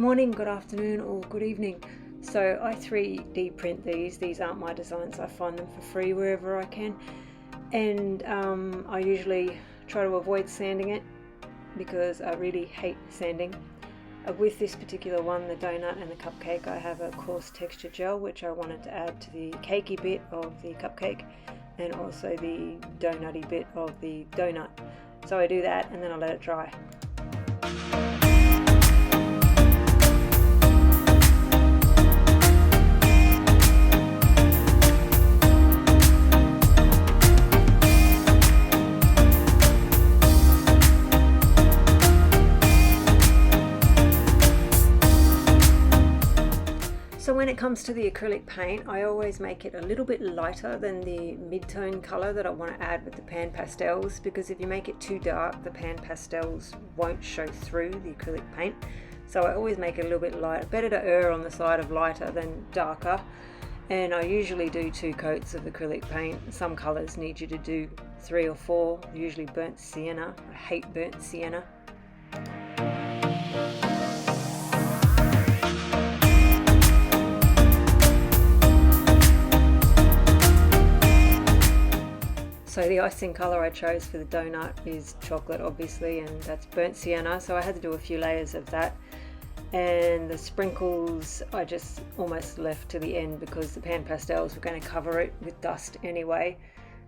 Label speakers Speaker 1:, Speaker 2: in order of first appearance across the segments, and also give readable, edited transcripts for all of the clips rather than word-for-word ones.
Speaker 1: morning, good afternoon, or good evening. So I 3D print these. These aren't my designs. I find them for free wherever I can. And I usually try to avoid sanding it because I really hate sanding. With this particular one, the Doughnut and the Cupcake, I have a coarse texture gel which I wanted to add to the cakey bit of the Cupcake and also the doughnutty bit of the Doughnut. So I do that and then I let it dry. So when it comes to the acrylic paint, I always make it a little bit lighter than the mid-tone color that I want to add with the pan pastels, because if you make it too dark, the pan pastels won't show through the acrylic paint. So I always make it a little bit lighter. Better to err on the side of lighter than darker. And I usually do 2 coats of acrylic paint. Some colors need you to do 3 or 4, usually burnt sienna. I hate burnt sienna. So the icing colour I chose for the Doughnut is chocolate, obviously, and that's burnt sienna, so I had to do a few layers of that. And the sprinkles I just almost left to the end because the pan pastels were going to cover it with dust anyway.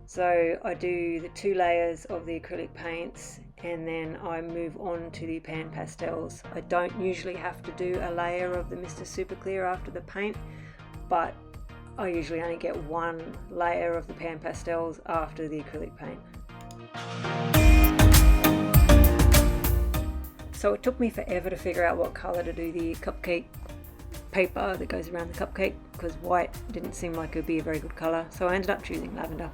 Speaker 1: So I do the 2 layers of the acrylic paints and then I move on to the pan pastels. I don't usually have to do a layer of the Mr. Super Clear after the paint, but I usually only get 1 layer of the pan pastels after the acrylic paint. So it took me forever to figure out what colour to do the cupcake paper that goes around the cupcake, because white didn't seem like it would be a very good colour, so I ended up choosing lavender.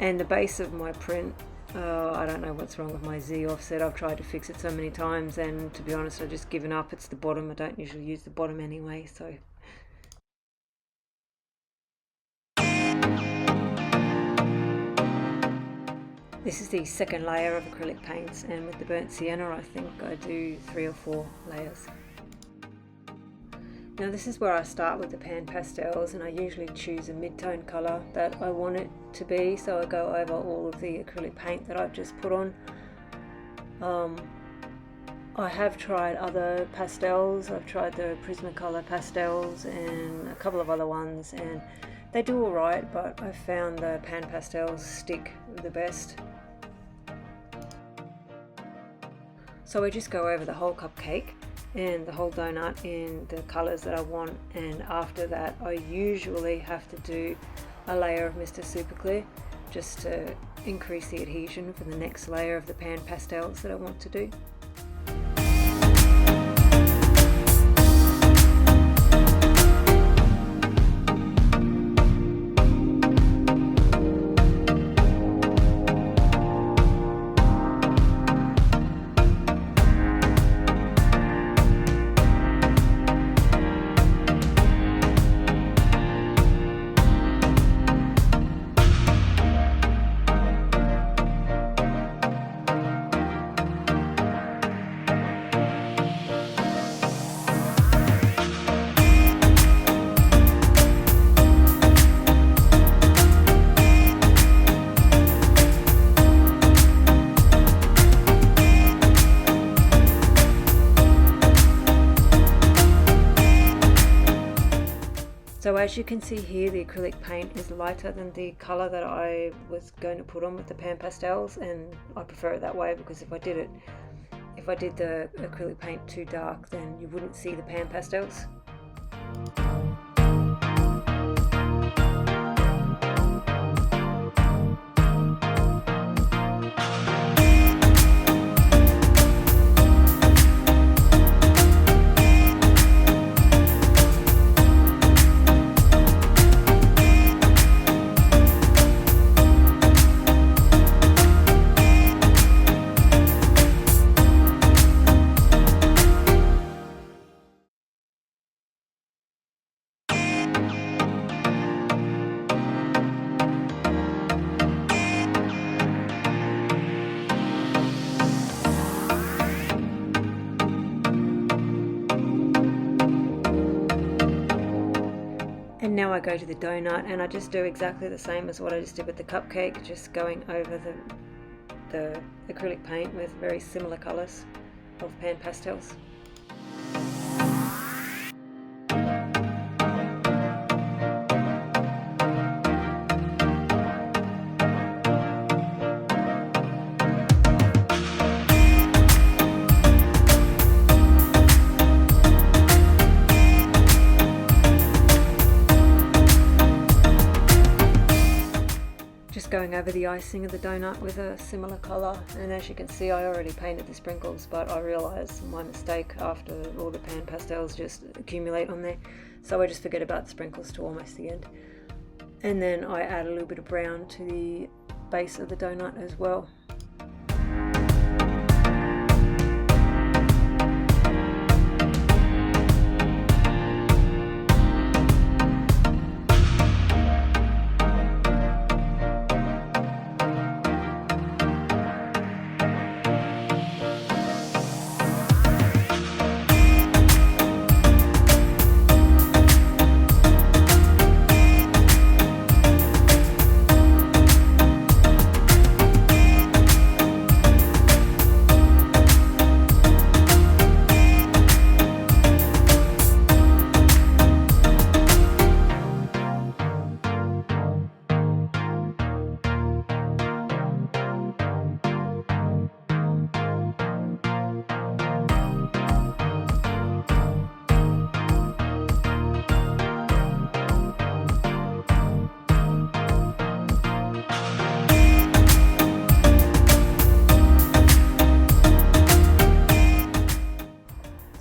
Speaker 1: And the base of my print, I don't know what's wrong with my Z offset. I've tried to fix it so many times, and to be honest I've just given up. It's the bottom. I don't usually use the bottom anyway, so this is the 2nd layer of acrylic paints, and with the burnt sienna I think I do 3 or 4 layers. Now this is where I start with the pan pastels, and I usually choose a mid-tone colour that I want it to be, so I go over all of the acrylic paint that I've just put on. I have tried other pastels. I've tried the Prismacolor pastels and a couple of other ones, and they do alright, but I found the pan pastels stick the best. So I just go over the whole cupcake and the whole Doughnut in the colours that I want, and after that I usually have to do a layer of Mr. Super Clear just to increase the adhesion for the next layer of the pan pastels that I want to do. So as you can see here, the acrylic paint is lighter than the colour that I was going to put on with the pan pastels, and I prefer it that way because if I did the acrylic paint too dark, then you wouldn't see the pan pastels. Now I go to the donut and I just do exactly the same as what I just did with the cupcake, just going over the acrylic paint with very similar colours of pan pastels. Going over the icing of the donut with a similar colour, and as you can see I already painted the sprinkles, but I realised my mistake after all the pan pastels just accumulate on there, so I just forget about the sprinkles to almost the end. And then I add a little bit of brown to the base of the donut as well.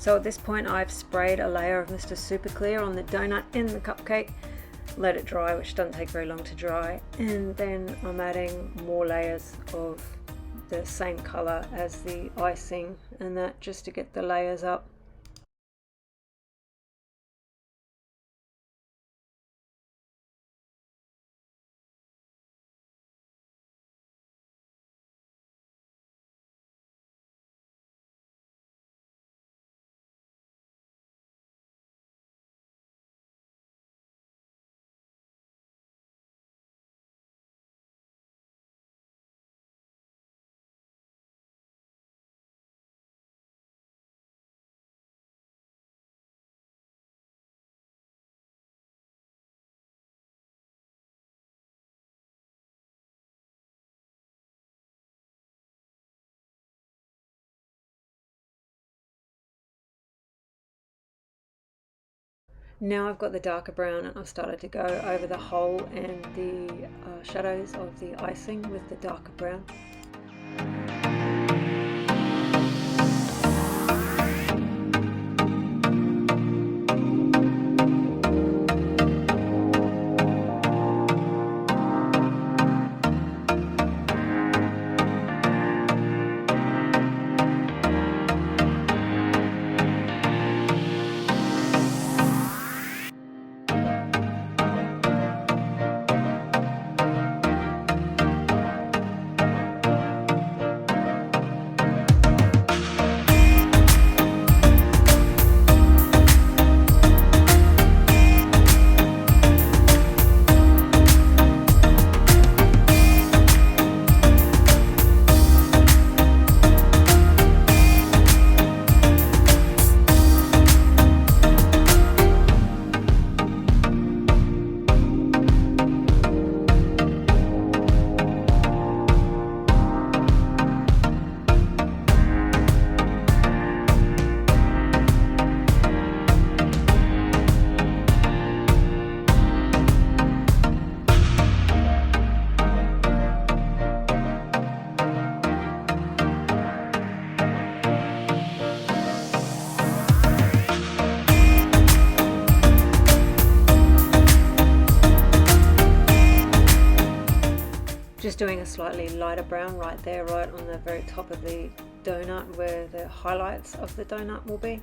Speaker 1: So at this point I've sprayed a layer of Mr. Super Clear on the donut and the cupcake, let it dry, which doesn't take very long to dry, and then I'm adding more layers of the same colour as the icing, and that just to get the layers up. Now I've got the darker brown and I've started to go over the hole and the shadows of the icing with the darker brown. Just doing a slightly lighter brown right there, right on the very top of the donut where the highlights of the donut will be.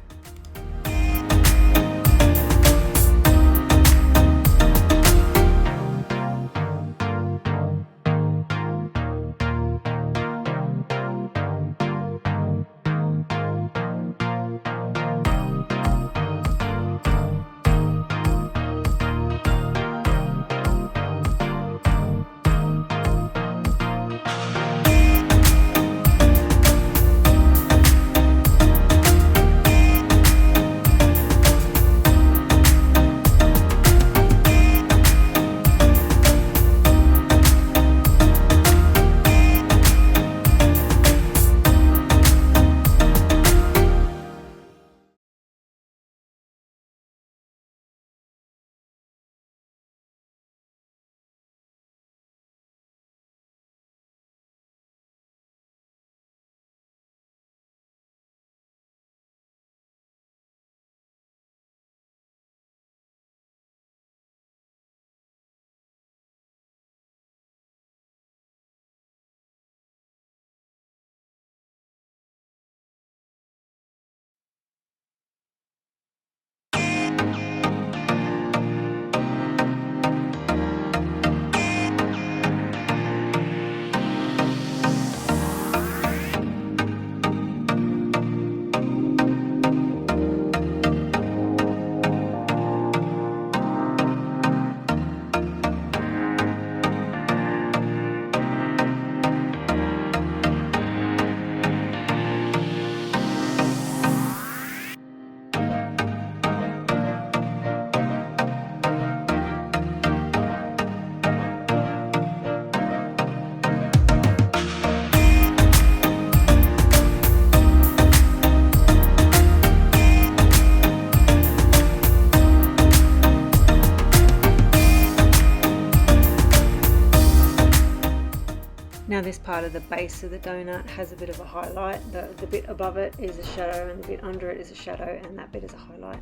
Speaker 1: Now this part of the base of the donut has a bit of a highlight. The bit above it is a shadow and the bit under it is a shadow, and that bit is a highlight.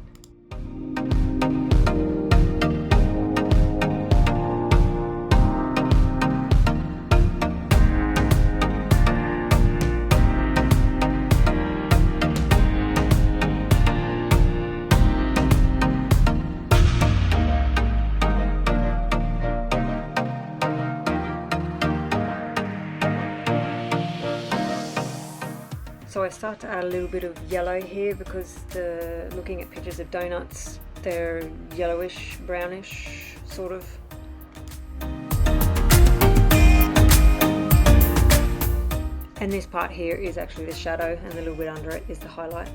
Speaker 1: So I start to add a little bit of yellow here because looking at pictures of donuts, they're yellowish, brownish, sort of. And this part here is actually the shadow, and the little bit under it is the highlight.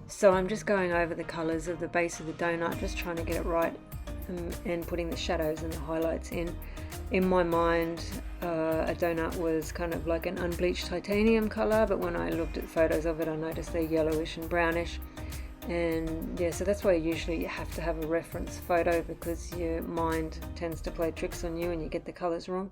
Speaker 1: So I'm just going over the colours of the base of the donut, just trying to get it right, and putting the shadows and the highlights in. In my mind, a donut was kind of like an unbleached titanium colour, but when I looked at photos of it, I noticed they're yellowish and brownish. And yeah, so that's why usually you have to have a reference photo, because your mind tends to play tricks on you and you get the colours wrong.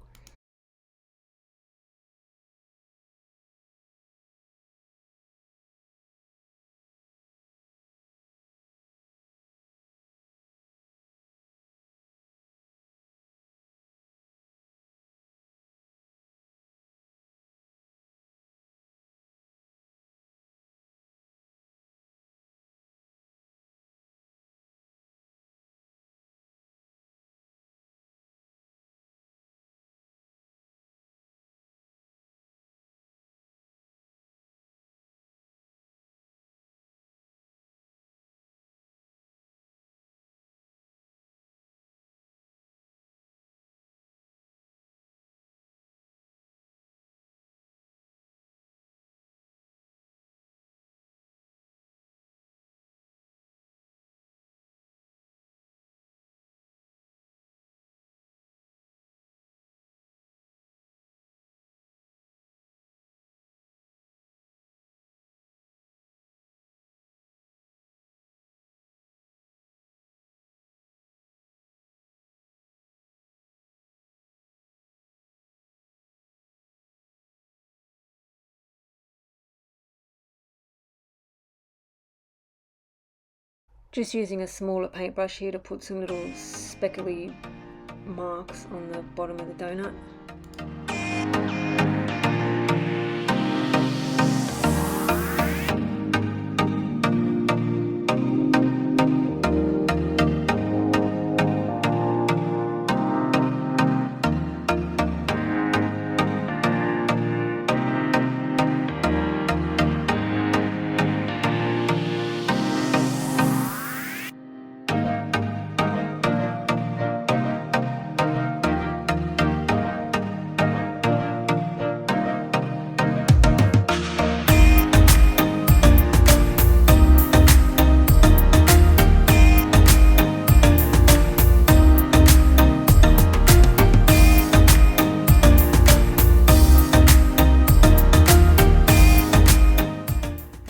Speaker 1: Just using a smaller paintbrush here to put some little speckly marks on the bottom of the donut.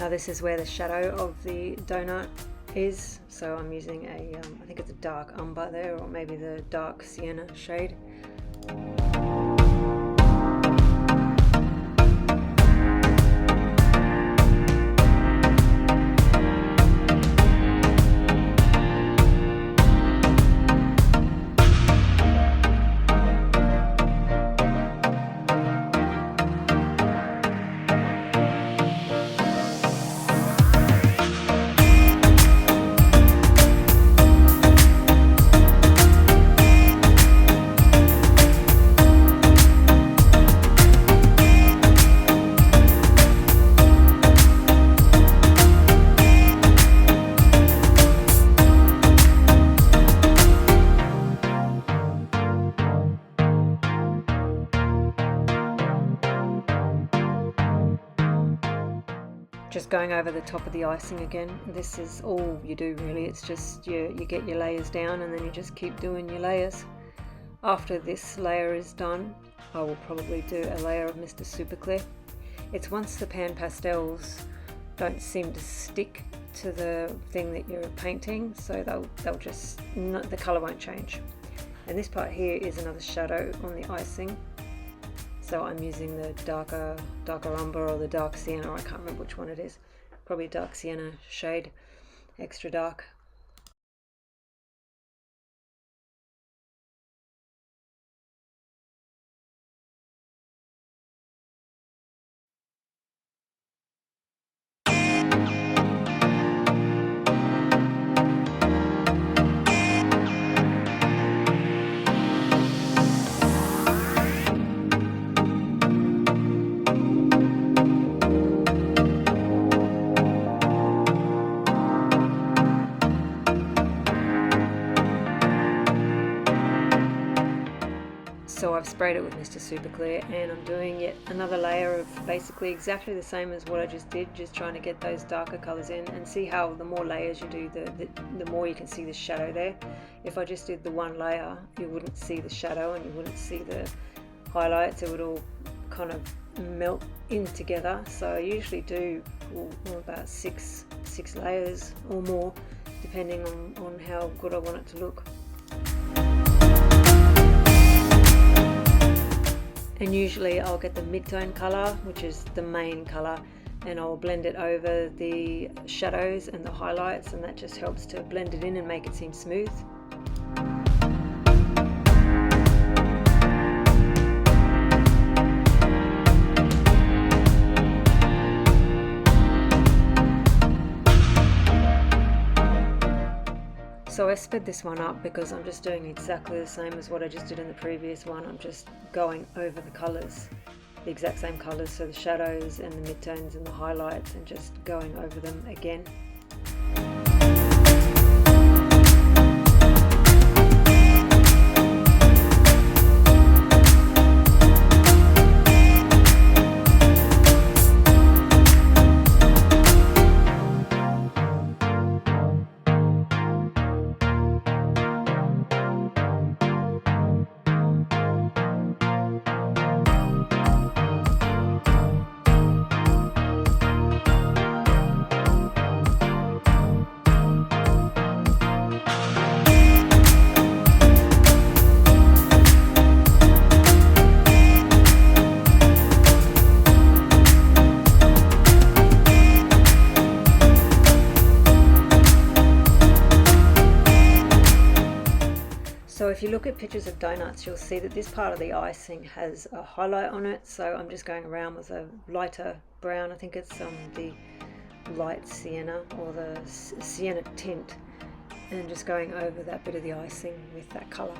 Speaker 1: This is where the shadow of the donut is, so I'm using a, I think it's a dark umber there, or maybe the dark sienna shade. going over the top of the icing again. This is all you do really. It's just you get your layers down and then you just keep doing your layers. After this layer is done, I will probably do a layer of Mr. Super Clear. It's once the pan pastels don't seem to stick to the thing that you're painting, so they'll just, the colour won't change. And this part here is another shadow on the icing. So I'm using the darker umber or the dark sienna, I can't remember which one it is. Probably dark sienna shade, extra dark. So I've sprayed it with Mr. Super Clear and I'm doing yet another layer of basically exactly the same as what I just did, just trying to get those darker colours in, and see how the more layers you do, the more you can see the shadow there. If I just did the one layer, you wouldn't see the shadow and you wouldn't see the highlights. It would all kind of melt in together. So I usually do about six layers or more, depending on how good I want it to look. And usually I'll get the mid-tone colour, which is the main colour, and I'll blend it over the shadows and the highlights, and that just helps to blend it in and make it seem smooth. So I sped this one up because I'm just doing exactly the same as what I just did in the previous one. I'm just going over the colours, the exact same colours, so the shadows and the midtones and the highlights, and just going over them again. So if you look at pictures of donuts, you'll see that this part of the icing has a highlight on it. So I'm just going around with a lighter brown. I think it's the light sienna or the sienna tint, and just going over that bit of the icing with that colour.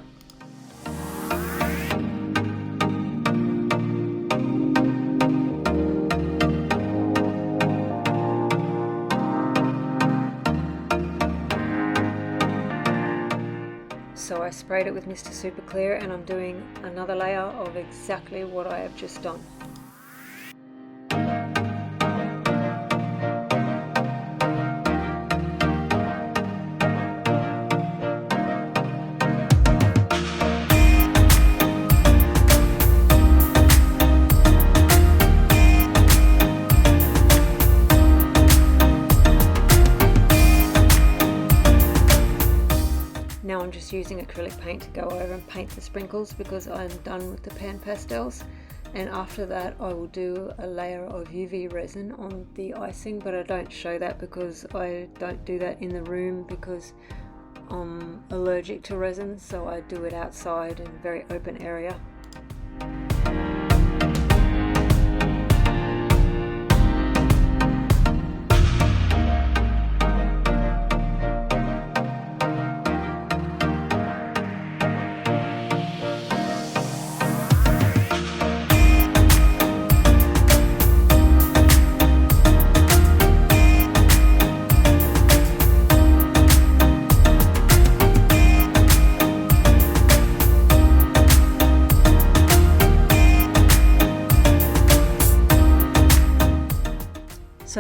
Speaker 1: So I sprayed it with Mr. Super Clear, and I'm doing another layer of exactly what I have just done. Now I'm just using acrylic paint to go over and paint the sprinkles because I'm done with the pan pastels, and after that I will do a layer of UV resin on the icing, but I don't show that because I don't do that in the room because I'm allergic to resin, so I do it outside in a very open area.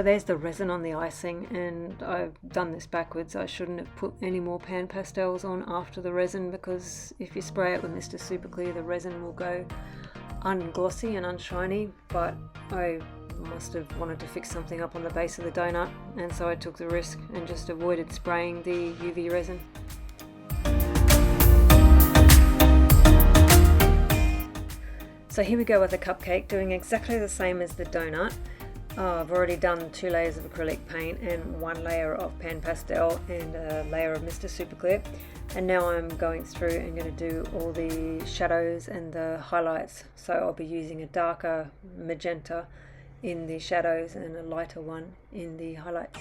Speaker 1: So there's the resin on the icing, and I've done this backwards. I shouldn't have put any more pan pastels on after the resin, because if you spray it with Mr. Super Clear, the resin will go unglossy and unshiny, but I must have wanted to fix something up on the base of the donut, and so I took the risk and just avoided spraying the UV resin. So here we go with the cupcake, doing exactly the same as the donut. I've already done 2 layers of acrylic paint and 1 layer of pan pastel and a layer of Mr. Super Clear. And now I'm going through and going to do all the shadows and the highlights. So I'll be using a darker magenta in the shadows and a lighter one in the highlights.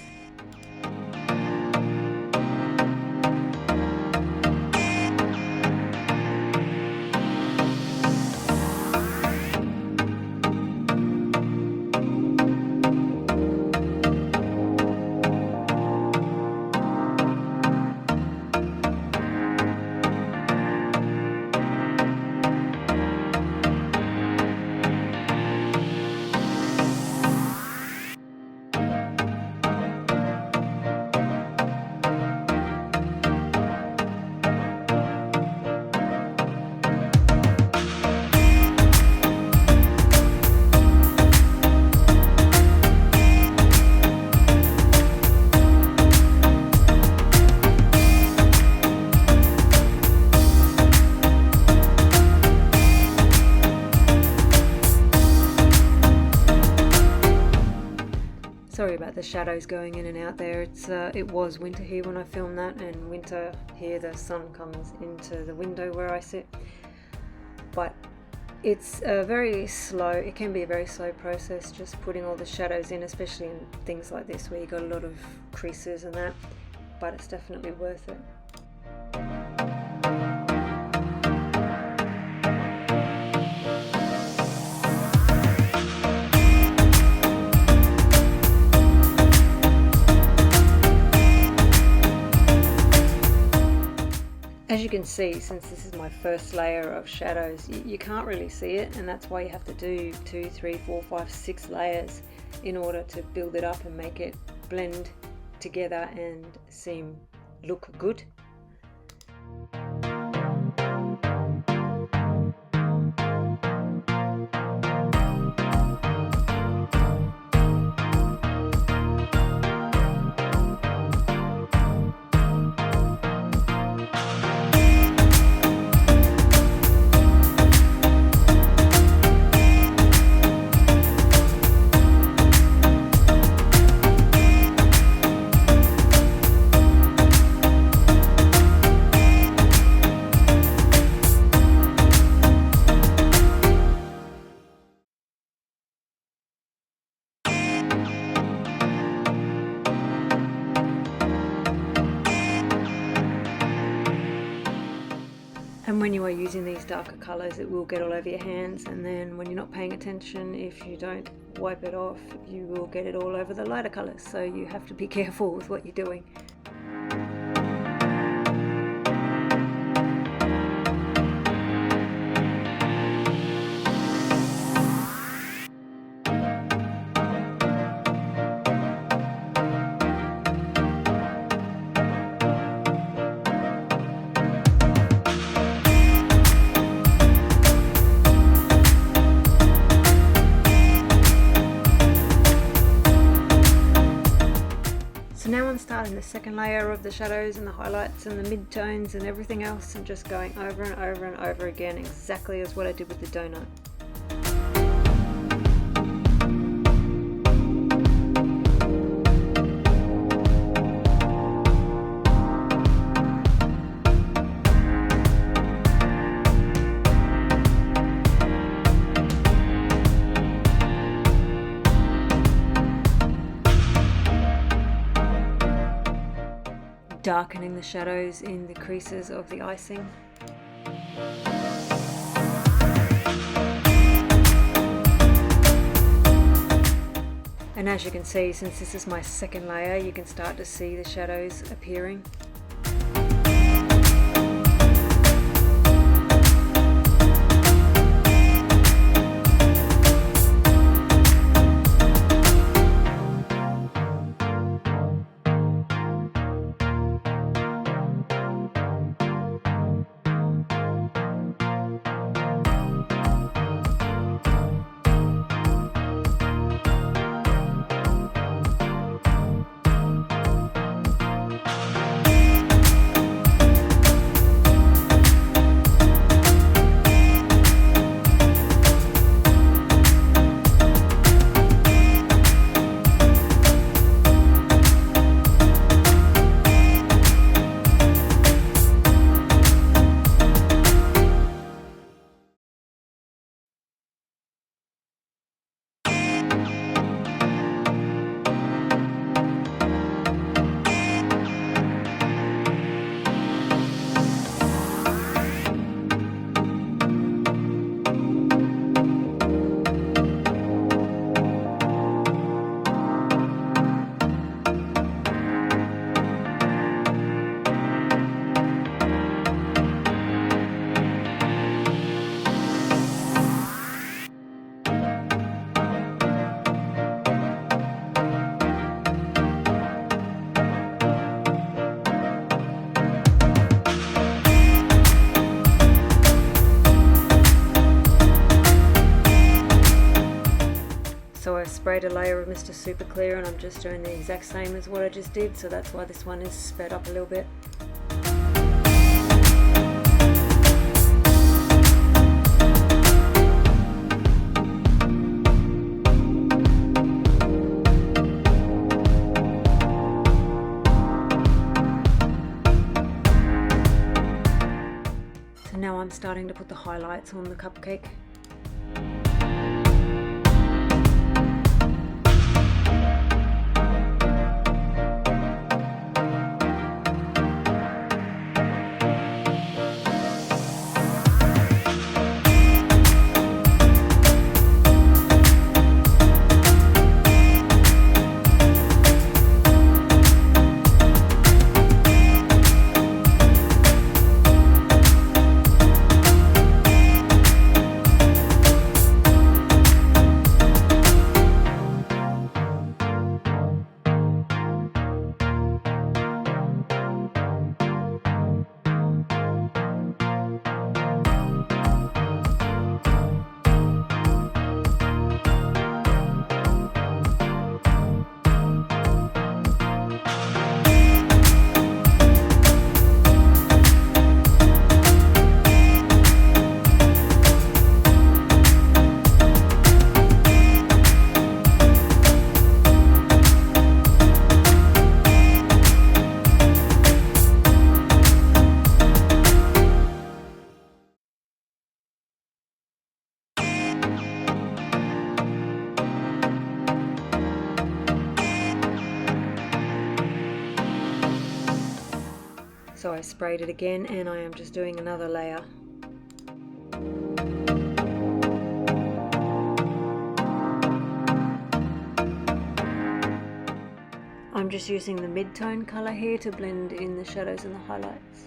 Speaker 1: Sorry about the shadows going in and out there. It was winter here when I filmed that, and winter here the sun comes into the window where I sit. But it's very slow. It can be a very slow process just putting all the shadows in, especially in things like this where you got a lot of creases and that. But it's definitely worth it. As you can see, since this is my first layer of shadows, you can't really see it, and that's why you have to do 2, 3, 4, 5, 6 layers in order to build it up and make it blend together and look good. And when you are using these darker colours, it will get all over your hands, and then when you're not paying attention, if you don't wipe it off, you will get it all over the lighter colours, so you have to be careful with what you're doing. Now I'm starting the second layer of the shadows and the highlights and the mid-tones and everything else, and just going over and over and over again, exactly as what I did with the donut. Darkening the shadows in the creases of the icing. And as you can see, since this is my second layer, you can start to see the shadows appearing. sprayed a layer of Mr. Super Clear, and I'm just doing the exact same as what I just did, so that's why this one is sped up a little bit. So now I'm starting to put the highlights on the cupcake. So I sprayed it again, and I am just doing another layer. I'm just using the mid-tone colour here to blend in the shadows and the highlights.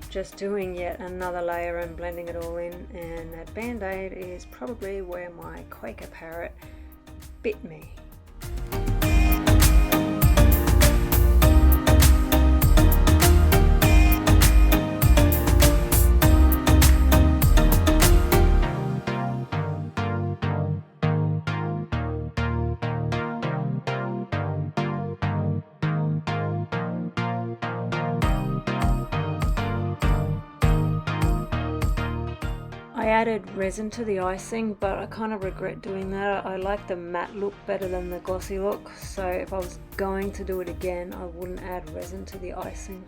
Speaker 1: Just doing yet another layer and blending it all in, and that band-aid is probably where my Quaker parrot bit me. I added resin to the icing, but I kind of regret doing that. I like the matte look better than the glossy look, so if I was going to do it again, I wouldn't add resin to the icing.